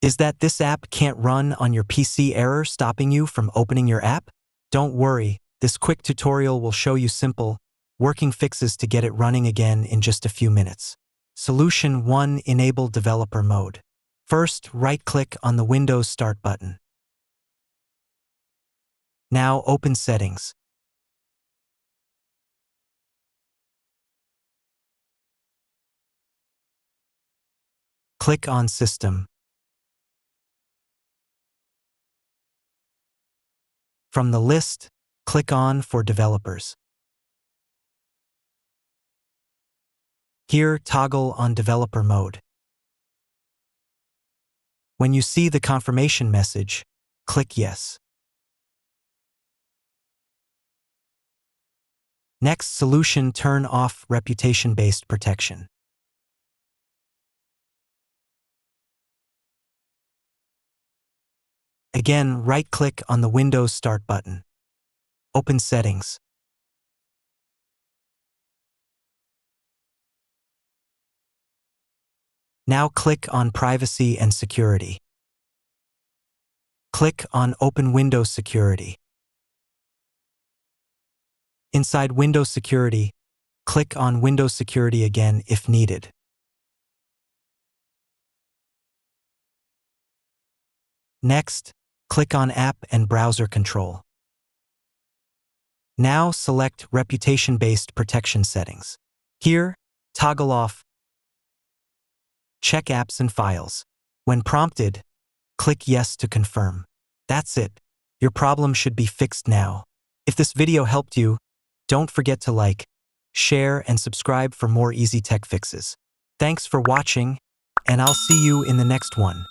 Is that this app can't run on your PC error stopping you from opening your app? Don't worry, this quick tutorial will show you simple, working fixes to get it running again in just a few minutes. Solution 1. Enable developer mode. First, right-click on the Windows Start button. Now open Settings. Click on System. From the list, click on For Developers. Here, toggle on Developer Mode. When you see the confirmation message, click Yes. Next solution, turn off reputation-based protection. Again, right-click on the Windows Start button. Open Settings. Now click on Privacy and Security. Click on Open Windows Security. Inside Windows Security, click on Windows Security again if needed. Next, click on App and Browser Control. Now select Reputation-Based Protection Settings. Here, toggle off Check Apps and Files. When prompted, click Yes to confirm. That's it. Your problem should be fixed now. If this video helped you, don't forget to like, share, and subscribe for more easy tech fixes. Thanks for watching, and I'll see you in the next one.